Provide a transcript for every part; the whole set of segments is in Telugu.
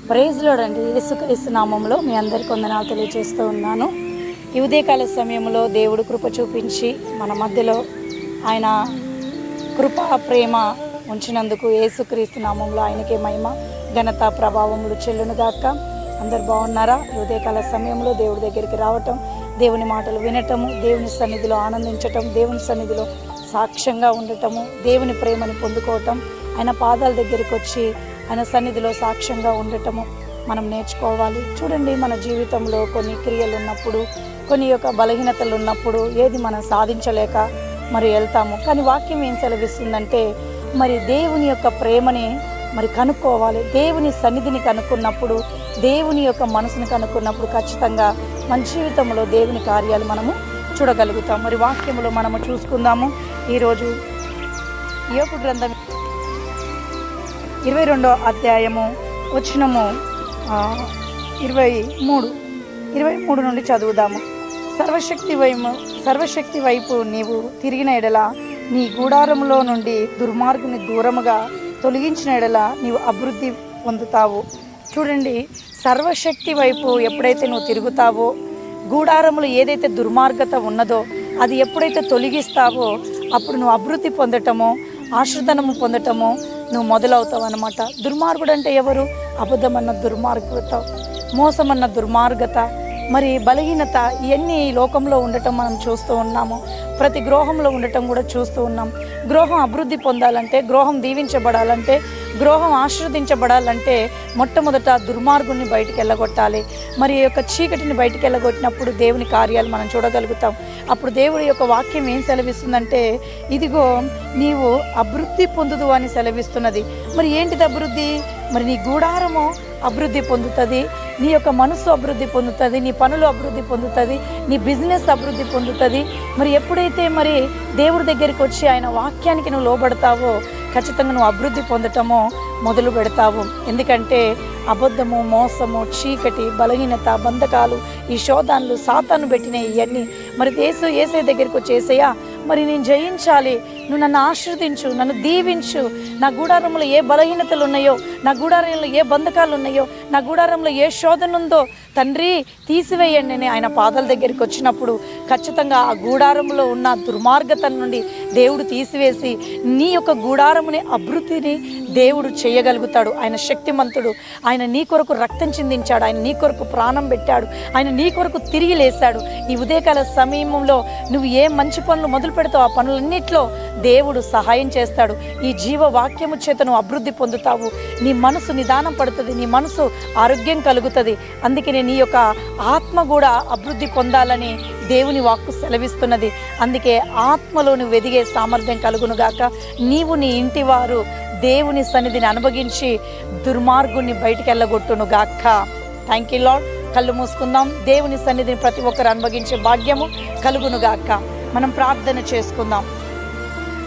ప్రైజ్ లార్డ్ అండి. యేసుక్రీస్తు నామములో మీ అందరికీ వందనాలు తెలియజేస్తూ ఉన్నాను. ఈ ఉదయకాల సమయంలో దేవుడు కృప చూపించి మన మధ్యలో ఆయన కృప ప్రేమ ఉంచినందుకు యేసుక్రీస్తు నామంలో ఆయనకే మహిమ ఘనత ప్రభావములు చెల్లునుగాక. అందరు బాగున్నారా? ఈ ఉదయకాల సమయంలో దేవుడి దగ్గరికి రావటం, దేవుని మాటలు వినటము, దేవుని సన్నిధిలో ఆనందించటం, దేవుని సన్నిధిలో సాక్ష్యంగా ఉండటము, దేవుని ప్రేమని పొందుకోవటం, ఆయన పాదాల దగ్గరికి వచ్చి ఆయన సన్నిధిలో సాక్ష్యంగా ఉండటము మనం నేర్చుకోవాలి. చూడండి, మన జీవితంలో కొన్ని క్రియలు ఉన్నప్పుడు, కొన్ని యొక్క బలహీనతలు ఉన్నప్పుడు ఏది మనం సాధించలేక మరి వెళ్తాము. కానీ వాక్యం ఏం సెలవిస్తుందంటే, మరి దేవుని యొక్క ప్రేమని మరి కనుక్కోవాలి. దేవుని సన్నిధిని కనుక్కున్నప్పుడు, దేవుని యొక్క మనసుని కనుక్కున్నప్పుడు ఖచ్చితంగా మన జీవితంలో దేవుని కార్యాలు మనము చూడగలుగుతాం. మరి వాక్యములో మనము చూసుకుందాము. ఈరోజు యోబు గ్రంథం 22వ అధ్యాయము వచనము 23 నుండి చదువుదాము. సర్వశక్తి వైపు నీవు తిరిగిన ఎడల, నీ గూడారములో నుండి దుర్మార్గుని దూరముగా తొలగించిన ఎడల నీవు అభివృద్ధి పొందుతావు. చూడండి, సర్వశక్తి వైపు ఎప్పుడైతే నువ్వు తిరుగుతావో, గూడారములో ఏదైతే దుర్మార్గత ఉన్నదో అది ఎప్పుడైతే తొలగిస్తావో అప్పుడు నువ్వు అభివృద్ధి పొందటమో, ఆశ్రితనము పొందటమో నువ్వు మొదలవుతావు అన్నమాట. దుర్మార్గుడు అంటే ఎవరు? అబద్ధమన్న దుర్మార్గత, మోసమన్న దుర్మార్గత, మరి బలహీనత, ఇవన్నీ లోకంలో ఉండటం మనం చూస్తూ ఉన్నాము. ప్రతి గృహంలో ఉండటం కూడా చూస్తూ ఉన్నాం. గృహం అభివృద్ధి పొందాలంటే, గృహం దీవించబడాలంటే, గృహం ఆశీర్వదించబడాలంటే మొట్టమొదట దుర్మార్గుని బయటికి వెళ్ళగొట్టాలి. మరి ఈ యొక్క చీకటిని బయటికి వెళ్ళగొట్టినప్పుడు దేవుని కార్యాలు మనం చూడగలుగుతాం. అప్పుడు దేవుడి యొక్క వాక్యం ఏం సెలవిస్తుందంటే, ఇదిగో నీవు అభివృద్ధి పొందుదు అని సెలవిస్తున్నది. మరి ఏంటిది అభివృద్ధి? మరి నీ గూడారము అభివృద్ధి పొందుతుంది, నీ యొక్క మనసు అభివృద్ధి పొందుతుంది, నీ పనులు అభివృద్ధి పొందుతుంది, నీ బిజినెస్ అభివృద్ధి పొందుతుంది. మరి ఎప్పుడైతే మరి దేవుడి దగ్గరికి వచ్చి ఆయన వాక్యానికి నువ్వు లోబడతావో ఖచ్చితంగా నువ్వు అభివృద్ధి పొందటమో మొదలు పెడతావు. ఎందుకంటే అబద్ధము, మోసము, చీకటి, బలహీనత, బంధకాలు, ఈ శోధనలు, సాతాను పెట్టిన ఇవన్నీ మరి ఏసై దగ్గరికి వచ్చి, ఏసయ్యా మరి నేను జయించాలి, నువ్వు నన్ను ఆశీర్వదించు, నన్ను దీవించు, నా గూడారంలో ఏ బలహీనతలు ఉన్నాయో, నా గూడారంలో ఏ బంధకాలు ఉన్నాయో, నా గూడారంలో ఏ శోధన ఉందో తండ్రి తీసివేయండి అని ఆయన పాదాల దగ్గరికి వచ్చినప్పుడు ఖచ్చితంగా ఆ గూడారంలో ఉన్న దుర్మార్గత నుండి దేవుడు తీసివేసి నీ యొక్క గూడారముని అభివృద్ధిని దేవుడు చేయగలుగుతాడు. ఆయన శక్తిమంతుడు. ఆయన నీ కొరకు రక్తం చిందించాడు, ఆయన నీ కొరకు ప్రాణం పెట్టాడు, ఆయన నీ కొరకు తిరిగి లేశాడు. ఈ ఉదయకాల సమయంలో నువ్వు ఏ మంచి పనులు మొదలు పెడతావు ఆ పనులన్నిట్లో దేవుడు సహాయం చేస్తాడు. ఈ జీవవాక్యము చేత నువ్వు అభివృద్ధి పొందుతావు. నీ మనసు నిదానం పడుతుంది, నీ మనసు ఆరోగ్యం కలుగుతుంది. అందుకనే నీ యొక్క ఆత్మ కూడా అభివృద్ధి పొందాలని దేవుని వాక్కు సెలవిస్తున్నది. అందుకే ఆత్మలో నువ్వు ఎదిగే సామర్థ్యం కలుగునుగాక. నీవు నీ ఇంటి వారు దేవుని సన్నిధిని అనుభవించి దుర్మార్గుని బయటికి వెళ్ళగొట్టునుగాక. Thank you lord. కళ్ళు మూసుకుందాం. దేవుని సన్నిధిని ప్రతి ఒక్కరు అనుభవించే భాగ్యము కలుగునుగాక. మనం ప్రార్థన చేసుకుందాం.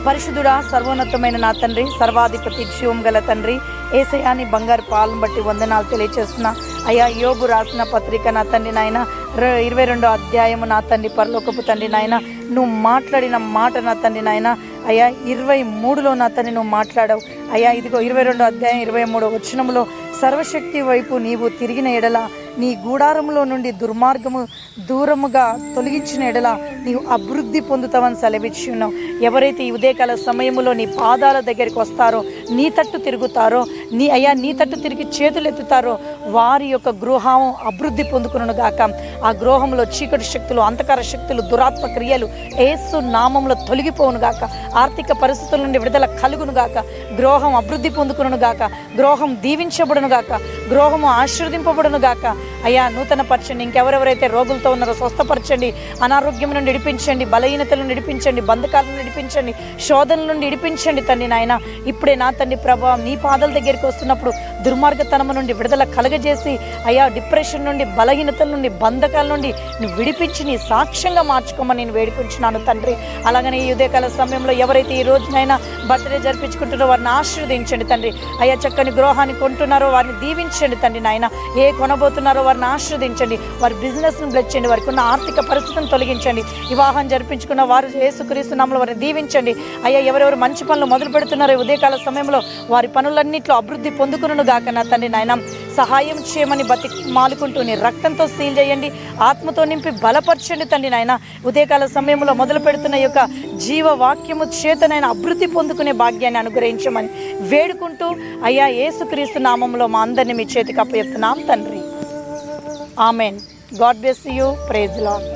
పరిశుద్ధుడా, సర్వోన్నతమైన నా తండ్రి, సర్వాధిపతి, జీవం గల తండ్రి, ఏసయాని బంగారు పాలను బట్టి వందనాలు తెలియచేస్తున్నా. అయ్యా, యోబు రాసిన పత్రిక నా తండ్రి నాయన 22వ అధ్యాయము నా తండ్రి పరలోకపు తండ్రి నాయన నువ్వు మాట్లాడిన మాట నా తండ్రి నాయన అయ్యా 23లో నా తండ్రి నువ్వు మాట్లాడావు. అయ్యా ఇదిగో 22వ అధ్యాయం 23వ వచనములో, సర్వశక్తి వైపు నీవు తిరిగిన ఎడల, నీ గూడారములో నుండి దుర్మార్గము దూరముగా తొలగించిన ఎడల నీవు అభివృద్ధి పొందుతావని సెలవిచ్చి ఉన్నావు. ఎవరైతే ఈ ఉదయకాల సమయంలో నీ పాదాల దగ్గరికి వస్తారో, నీ తట్టు తిరుగుతారో, నీ తట్టు తిరిగి చేతులు ఎత్తుతారో వారి యొక్క గృహం అభివృద్ధి పొందుకును గాక. ఆ గృహంలో చీకటి శక్తులు, అంధకార శక్తులు, దురాత్మ క్రియలు యేసు నామంలో తొలగిపోవును గాక. ఆర్థిక పరిస్థితుల నుండి విడుదల కలుగును గాక. గృహం అభివృద్ధి పొందుకును గాక. గృహం దీవించబడును గాక. గృహము ఆశీర్వదింపబడును గాక. అయ్యా, నూతన పరచండి. ఇంకెవరెవరైతే రోగులతో ఉన్నారో స్వస్థపరచండి. అనారోగ్యం నుండి విడిపించండి, బలహీనతలను విడిపించండి, బంధకాలను విడిపించండి, శోధనల నుండి విడిపించండి తండ్రి నాయన. ఇప్పుడే నా తండ్రి ప్రభా నీ పాదాల దగ్గరికి వస్తున్నప్పుడు దుర్మార్గతనము నుండి విడుదల కలగజేసి, అయ్యా డిప్రెషన్ నుండి, బలహీనతల నుండి, బంధకాల నుండి నువ్వు విడిపించి నీ సాక్ష్యంగా మార్చుకోమని నేను వేడుకుంటున్నాను తండ్రి. అలాగనే ఈ ఉదయకాల సమయంలో ఎవరైతే ఈ రోజునైనా బర్త్డే జరిపించుకుంటున్నారో వారిని ఆశీర్వదించండి తండ్రి. అయ్యా, చక్కని గృహాన్ని కొంటున్నారో వారిని దీవించండి తండ్రి నాయన. ఏ కొనబోతున్నారో వారిని ఆశీర్వదించండి. వారి బిజినెస్ను బ్లెస్ చేయండి. వారికి ఉన్న ఆర్థిక పరిస్థితిని తొలగించండి. వివాహం జరిపించుకున్న వారు యేసుక్రీస్తు నామములో వారిని దీవించండి. అయ్యా, ఎవరెవరు మంచి పనులు మొదలు పెడుతున్నారో ఉదయకాల సమయంలో వారి పనులన్నింటిలో అభివృద్ధి పొందుకును గాక నా తండ్రి నాయన. సహాయం చేయమని మాలుకుంటూ నీ రక్తంతో సీల్ చేయండి, ఆత్మతో నింపి బలపరచండి తండ్రి నాయన. ఉదయకాల సమయంలో మొదలు పెడుతున్న యొక్క జీవవాక్యము చేతనైనా అభివృద్ధి పొందుకునే భాగ్యాన్ని అనుగ్రహించమని వేడుకుంటూ అయ్యా యేసుక్రీస్తు నామంలో మా అందరినీ మీ చేతికి అప్పచెప్తున్నాం తండ్రి. Amen. God bless you. Praise lord.